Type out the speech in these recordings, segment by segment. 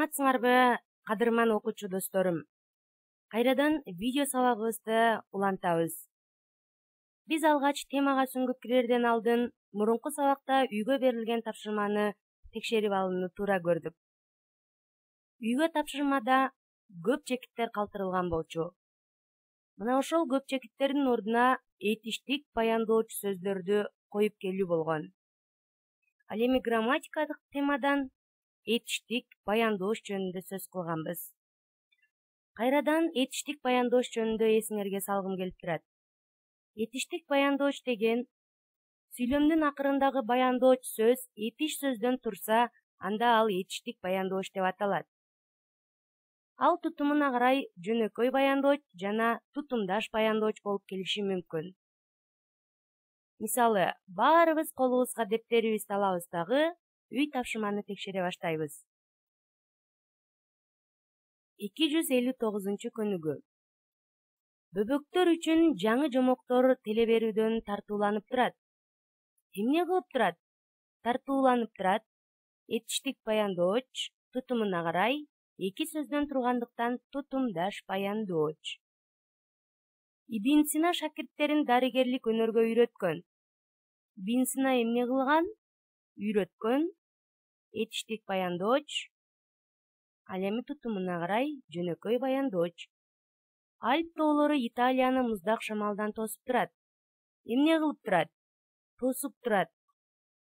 Саламатсыңарбы, кадырман окуучу досторум. Кайрадан видео сабагыбызды улантабыз. Биз алгач темага сүңгүп кирерден алдын мурунку сабакта үйгө берилген тапшырманы текшерип алууну туура көрдүк. Үйгө тапшырмада көп чекиттер калтырылган болчу. Мына ошол көп чекиттердин ордуна этиштик баяндоочу сөздөрдү коюп келүү болгон. Ал эми грамматикадык темадан этиштик баяндоош жөнүндө сөз кылганбыз. Кайрадан этиштик баяндоош жөнүндө эсиңерге салгым келип турат. Этиштик баяндоош деген сүйлөмдүн акырындагы баяндооч сөз этиш сөздөн турса, анда ал этиштик баяндоош деп аталат. Ал тутумуна карай жөнөкөй баяндооч жана тутумдаш баяндооч болуп келиши мүмкүн. Мисалы, баарыбыз колубузга дептерибизди алабыз дагы үй тапшырманы текшере баштайбыз. 259 көнүгүү. Бөбөктөр үчүн жаңы жомоктор теле берүүдөн тартууланып турат. Эмне кылып турат? Тартууланып турат. Этиштик баяндооч тутумуна карай эки сөздөн тургандыктан тутумдаш баяндооч. Ибн Сина шакирттерин дарыгерлик өнөргө үйрөткөн. Ибн Сина эмне кылган? Үйрөткөн. Этиштик баяндооч. Ал эми тутумуна карай жөнөкөй баяндооч. Альп тоолору Италияны муздак шамалдан тосуп турат. Эмне кылып турат? Тосуп турат.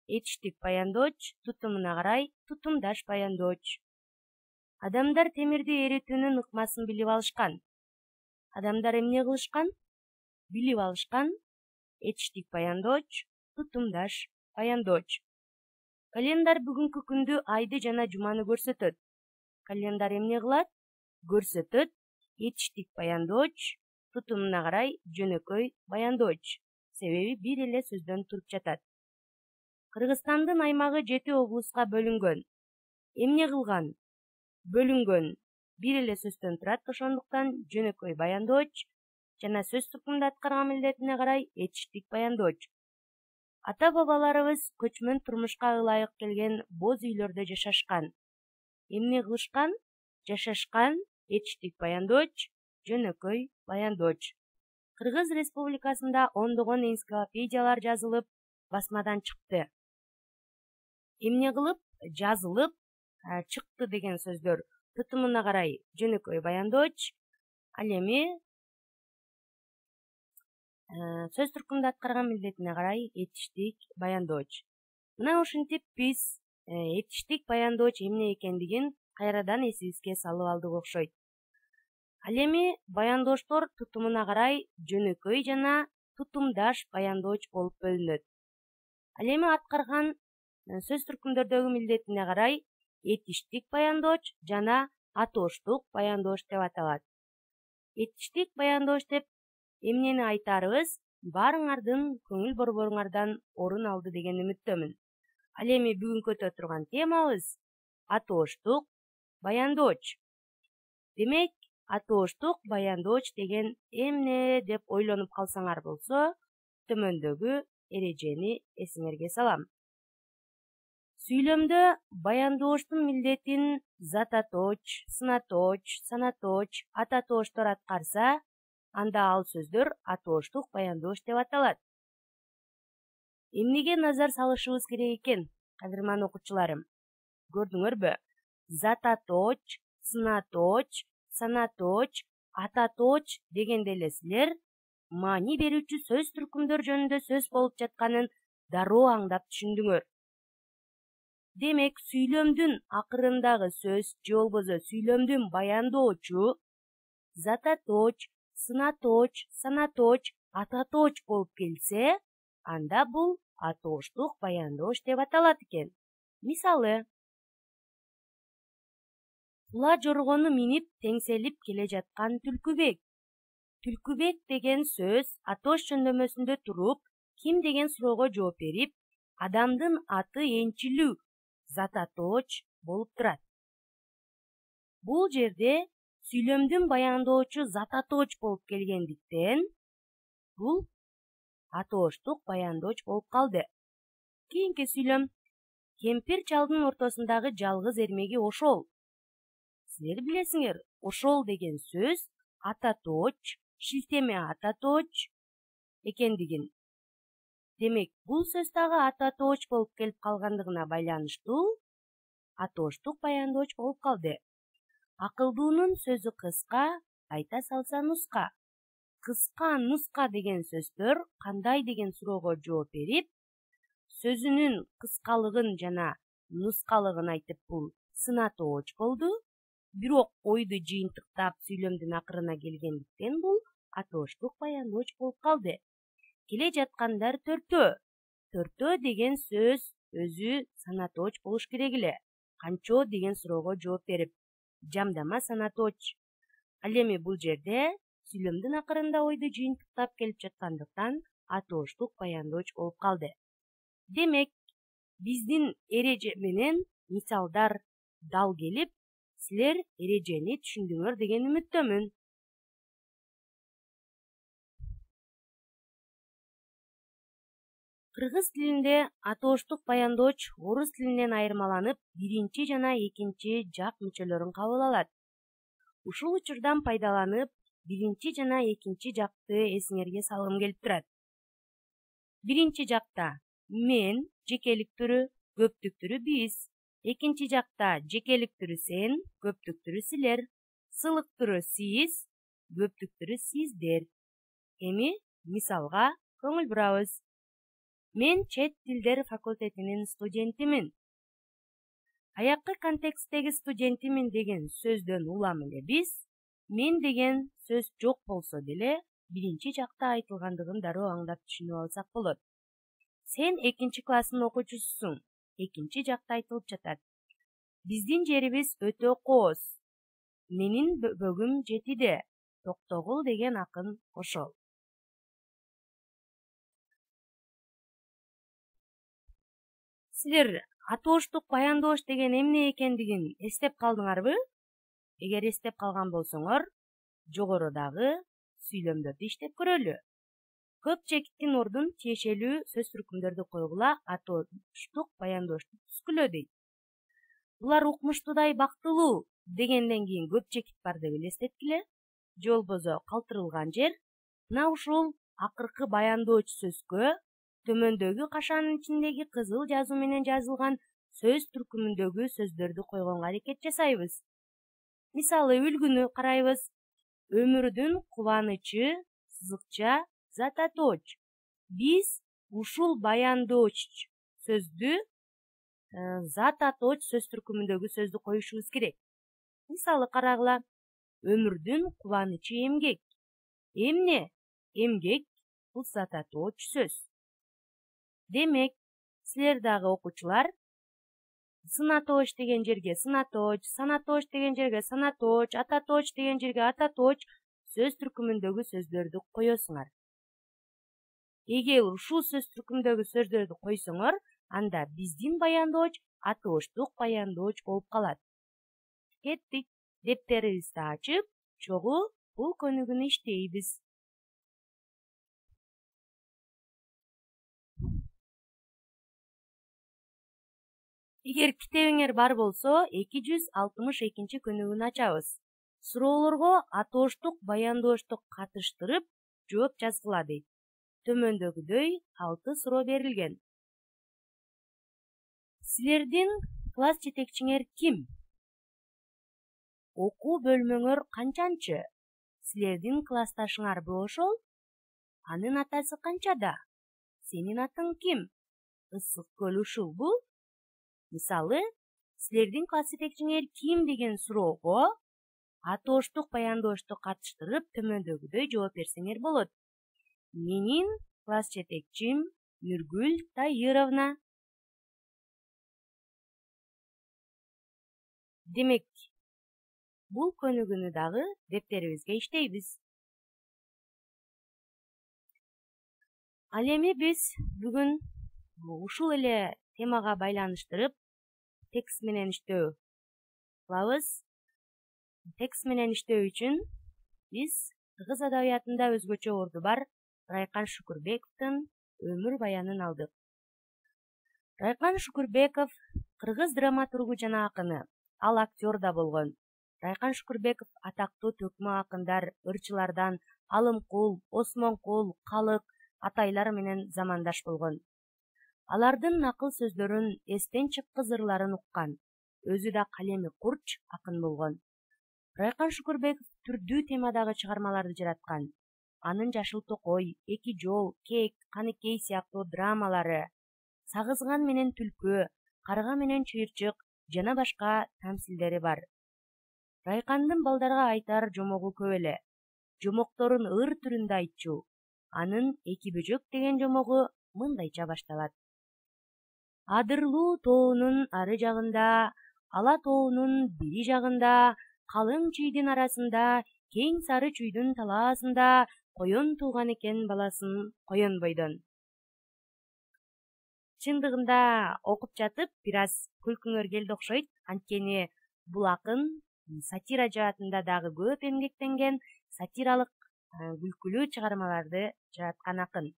Этиштик баяндооч тутумуна карай тутумдаш баяндооч. Адамдар темирди эритүүнүн ыкмасын билип алышкан. Адамдар эмне кылышкан? Билип алышкан. Этиштик баяндооч тутумдаш баяндооч. Календар бүгүнкү күндү, айды жана жуманы көрсөтөт. Календар эмне кылат? Көрсөтөт. Этиштик баяндооч тутумуна карай жөнөкөй баяндооч. Себеби бир эле сөздөн туруп жатат. Кыргызстандын аймагы 7 облуска бөлүнгөн. Эмне кылган? Бөлүнгөн. Бир эле сөздөн турат, ошондуктан жөнөкөй баяндооч жана сөз туркумда аткарган милдетине карай этиштик баяндооч. Ата-бабаларыбыз көчмөн турмушка ылайык келген боз үйлөрдө жашашкан. Эмне кылышкан? Жашашкан. Этиштик баяндооч, жөнөкөй баяндооч. Кыргыз Республикасында ондогон энциклопедиялар жазылып, басмадан чыкты. Эмне кылып? Жазылып, чыкты деген сөздөр тутумуна карай жөнөкөй баяндооч. Ал эми сөз туркумда аткарган милдетине карай этиштик баяндооч. Мына ушинтип биз этиштик баяндооч эмне экендигин кайрадан эсибизге салып алдык окшойт. Ал эми баяндооштор тутумуна карай жөнөкөй жана тутумдаш баяндооч болуп бөлүнөт. Ал эми аткарган сөз туркумдордогу милдетине карай этиштик баяндооч жана атооштук баяндооч деп аталат. Этиштик баяндооч деп эмнени айтарыбыз баарыңардын көңүл борборуңардан орун алды деген үмүттөмүн. Ал эми бүгүнкү өтө турган темабыз атооштук баяндооч. Демек, атооштук баяндооч деген эмне деп ойлонуп калсаңар болсо, төмөндөгү эрежени эсиңерге салам. Сүйлөмдө баяндооштун милдетин зататооч, сынатооч, санатооч, ататооштор аткарса, анда ал сөздөр атооштук баяндооч деп аталат. Эмнеге назар салышыбыз керек экен, кадырман окуучуларым? Көрдүңөрбү? Зататооч, сынатооч, санатооч, ататооч дегенде эле силер маани берүүчү сөз туркумдор жөнүндө сөз болуп жатканын дароо аңдап түшүндүңөр. Демек, сүйлөмдүн акырындагы сөз же болбосо сүйлөмдүн баяндоочу зататооч, сынатооч, санатооч, ататооч болуп келсе, анда бул атооштук баяндооч деп аталат экен. Мисалы, кула жоргону минип теңселип келе жаткан Түлкүбек. Түлкүбек деген сөз атоош жөндөмөсүндө туруп, ким деген суроого жооп берип, адамдын аты энчилүү зататооч болуп турат. Бул жерде сүйлөмдүн баяндоочу зататооч болуп келгендиктен, бул атооштук баяндооч болуп калды. Кийинки сүйлөм. Кемпир чалдын ортосундагы жалгыз эрмеги ошол. Силер билесиңер, ошол деген сөз ата точ, шилтеме ата точ экендигин. Демек, бул сөз дагы ата точ болуп келип калгандыгына байланыштуу атооштук баяндооч болуп калды. Акылдуунун сөзү кыска, айта салса нуска. Кыска, нуска деген сөздөр кандай деген суроого жооп берип, сөзүнүн кыскалыгын жана нускалыгын айтып бул сынатооч болду. Бирок ойду жыйынтыктап сүйлөмдүн акырына келгендиктен бул атооштук баяндооч болуп калды. Келе жаткандар төртөө деген сөз өзү санатооч болуш керек эле. Канчоо деген суроого жооп берип, жамдама санатооч. Ал эми бул жерде сүйлөмдүн акырында ойду жыйынтыктап келип жаткандыктан атооштук баяндооч болуп калды. Демек, биздин эреже менен мисалдар дал келип, силер эрежени түшүндүңөр деген үмүттөмүн. Кыргыз тилинде атооштук баяндооч орус тилинен айырмаланып, биринчи жана экинчи жак мүчөлөрүн кабыл алат. Ушул учурдан пайдаланып, биринчи жана экинчи жакты эсиңерге салгым келип турат. Биринчи жакта мен, жекелик түрү, көптүк түрү биз. Экинчи жакта жекелик түрү сен, көптүк түрү силер. Сылык түрү сиз, көптүк түрү сиздер. Эми мисалга көңүл бурабыз. Мен чет тилдер факультетинин студентимин. Аяккы контексттеги студентимин деген сөздөн улам эле биз мен деген сөз жок болсо деле биринчи жакта айтылгандыгын дароо аңдап түшүнүп алсак болот. Сен экинчи класстын окуучусусуң. Экинчи жакта айтылып жатат. Биздин жерибиз өтө кооз. Менин бөгүм жетиде. Токтогул деген акын ошол. Силер атооштук баяндооч деген эмне экендигин эстеп калдыңарбы? Эгер эстеп калган болсоңор, жогорудагы сүйлөмдөрдү иштеп көрөлү. Көп чекиттин ордун тиешелүү сөз түркүмдөрдү койгула атооштук баяндоочту түзгүлө дейт. Булар укмуштуудай бактылуу дегенден кийин көп чекит бар деп элестеткиле. Же болбосо калтырылган жер мына ушул акыркы баяндооч сөзгө төмөндөгү кашанын ичиндеги кызыл жазуу менен жазылган сөз түркүмүндөгү сөздөрдү койгонго аракет жасайбыз. Мисалы үлгүнү карайбыз. Өмүрдүн кубанычы, сызыкча, зататооч. Биз ушул баяндооч сөздү зататооч сөз түркүмүндөгү сөздү коюшубуз керек. Мисалы карагыла. Өмүрдүн кубанычы эмгек. Эмне? Эмгек бул зататооч сөз. Демек, силер дагы окуучулар сынатооч деген жерге сынатооч, санатооч деген жерге санатооч, ататооч деген жерге ататооч сөз түркүмүндөгү сөздөрдү коесуңар. Эгер ушул сөз түркүмүндөгү сөздөрдү койсоңор, анда биздин баяндооч атооштук баяндооч болуп калат. Кеттик. Дептерибизди ачып, чогуу бул көнүгүүнү иштейбиз. Эгер китебиңер бар болсо, 262 көнүгүүнү ачабыз. Суроолорго атооштук баяндоочту катыштырып жооп жазгыла дейт. Төмөндөгүдөй 6 суроо берилген. Силердин класс жетекчиңер ким? Окуу бөлмөңөр канчанчы? Силердин классташыңарбы ошол? Анын атасы канчада? Сенин атың ким? Ысык көл ушулбу? Мисалы, силердин класс жетекчиңер ким деген суроого атооштук баяндоочту катыштырып төмөндөгүдөй жооп берсеңер болот. Менин класс жетекчим Нургүл Таировна. Демек, бул көнүгүүнү дагы дептерибизге иштейбиз. Ал эми биз бүгүн ушул эле темага байланыштырып текст менен иштөө кылабыз. Текст менен иштөө үчүн биз кыргыз адабиятында өзгөчө орду бар Райкан Шукурбековдун өмүр баянын алдык. Райкан Шукурбеков кыргыз драматургу жана акыны. Ал актер да болгон. Райкан Шукурбеков атактуу төкмө акындар, ырчылардан Алымкул, Осмонкул, Калык атайлар менен замандаш болгон. Алардын накыл сөздөрүн, эстен чыккыз ырларын уккан. Өзү да калеми курч акын болгон. Райкан Шукурбеков түрдүү темадагы чыгармаларды жараткан. Анын Жашыл токой, Эки жол, Кек, Каныкей сыяктуу драмалары, Сагызган менен түлкү, Карга менен чыйырчык жана башка тамсилдери бар. Райкандын балдарга айтар жомогу көп эле. Жомокторун ыр түрүндө айтчу. Анын Эки бөжөк деген жомогу мындайча башталат. Адырлуу тоонун ары жагында, Ала тоонун бири жагында, Калың чүйдүн арасында, Кең сары чүйдүн талаасында коен тууган экен баласын коен бойдон. Чындыгында окуп жатып бир аз күлкүңөр келди окшойт. Анткени бул акын сатира жаатында дагы көп эмгектенген, сатиралык күлкүлүү чыгармаларды жараткан акын.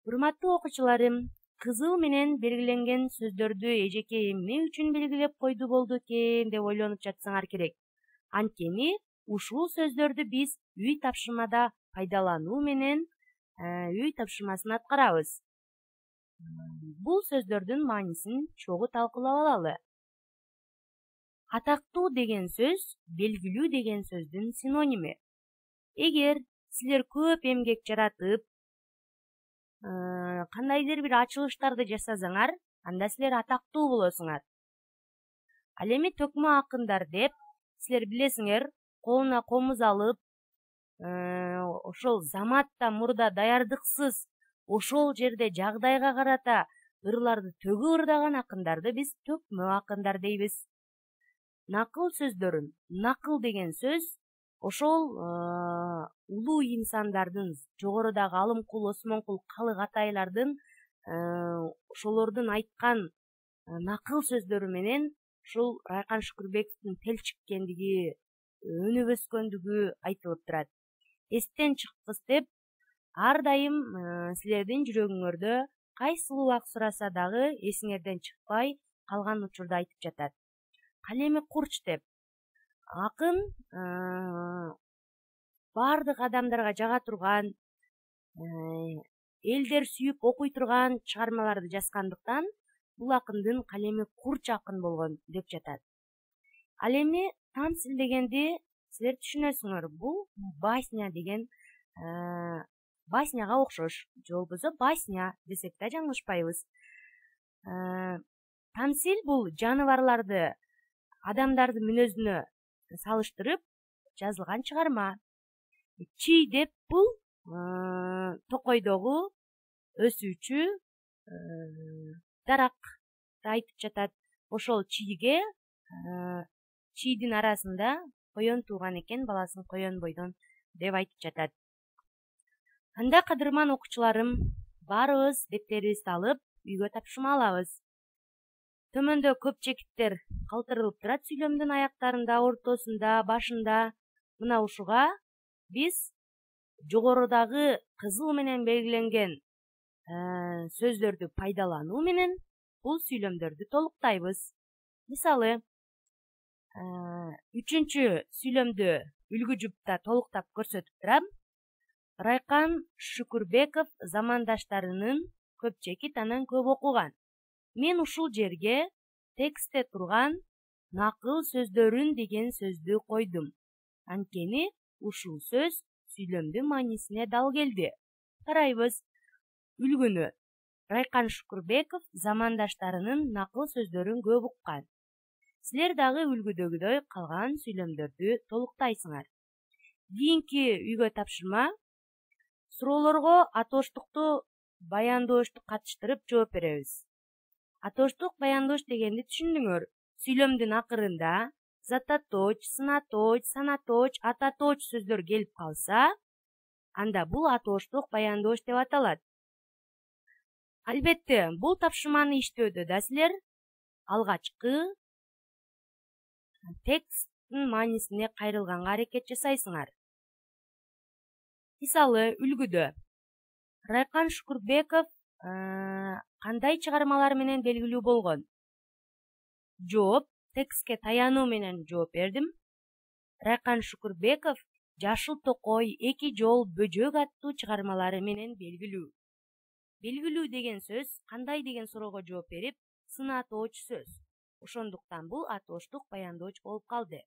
Урматтуу окуучуларым, кызыл менен белгиленген сөздөрдү эжеке эмне үчүн белгилеп койду болду экен деп ойлонуп жатсаңар керек. Анткени ушул сөздөрдү биз үй тапшырмада пайдалануу менен үй тапшырмасын аткарабыз. Бул сөздөрдүн маанисин чогуу талкуулап алалы. Атактуу деген сөз белгилүү деген сөздүн синоними. Эгер силер көп эмгек жаратып, кандайдыр бир ачылыштарды жасасаңар, анда силер атактуу болосуңар. Ал эми төкмө акындар деп силер билесиңер, колуна комуз алып, ошол заматта мурда даярдыксыз ошол жерде жагдайга карата ырларды төгүп ырдаган акындарды биз төкмө акындар дейбиз. Накыл сөздөрүн, накыл деген сөз ошол улуу инсандардын, жогорудагы Алымкул, Осмонкул, Калык атайлардын ошолордун айткан накыл сөздөрү менен ушул Райкан Шукурбековдун телчиккендиги, өнүп өскөндүгү айтылып турат. Эстен чыккыс деп ар дайым силердин жүрөгүңөрдө кайсыл убак сураса дагы эсиңерден чыкпай калган учурда айтып жатат. Калеми курч деп. Акын бардык адамдарга жага турган, элдер сүйүп окуй турган чыгармаларды жазгандыктан бул акындын калеми курч акын болгон деп жатат. Ал эми тамсил дегенди силер түшүнөсүңөр. Бул басня деген басняга окшош. Же болбосо басня десек да жаңылышпайбыз. Тамсил бул жаныбарларды адамдардын мүнөзүнө салыштырып жазылган чыгарма. Чий деп бул токойдогу өсүүчү даракты айтып жатат. Ошол чийге, чийдин арасында коен тууган экен баласын коен бойдон деп айтып жатат. Анда кадырман окуучуларым, баарыбыз дептерибизди алып үйгө тапшырма алабыз. Төмөндө көп чекиттер калтырылып турат сүйлөмдүн аяктарында, ортосунда, башында. Мына ушуга биз жогорудагы кызыл менен белгиленген сөздөрдү пайдалануу менен бул сүйлөмдөрдү толуктайбыз. Мисалы, 3-чү сүйлөмдү үлгү жупта толуктап көрсөтүп турам. Райкан Шукурбеков замандаштарынын көпчеки анан көп окуган. Мен ушул жерге текстте турган накыл сөздөрүн деген сөздү койдум. Анткени ушул сөз сүйлөмдүн маанисине дал келди. Карайбыз үлгүнү. Райкан Шукурбеков замандаштарынын накыл сөздөрүн көп уккан. Силер дагы үлгүдөгүдөй калган сүйлөмдөрдү толуктайсыңар. Кийинки үйгө тапшырма суроолорго атооштукту баяндоошту катыштырып жооп беребиз. Атооштук баяндоош дегенди түшүндүңөр. Сүйлөмдүн акырында зататоч, сынаточ, санаточ, ататоч сөздөр келип калса, анда бул атооштук баяндоош деп аталат. Албетте, бул тапшырманы иштөөдө да силер алгачкы тексттин маанисине кайрылганга аракет жасайсыңар. Мисалы, үлгүдө Райкан Шукурбеков кандай чыгармалар менен белгилүү болгон? Жооп: текстке таянуу менен жооп бердим. Райкан Шукурбеков Жашыл токой, Эки жол, Бөжөк аттуу чыгармалары менен белгилүү. Белгилүү деген сөз кандай деген суроого жооп берип, сын атооч сөз. Ошондуктан бул атооштук баяндооч болуп калды.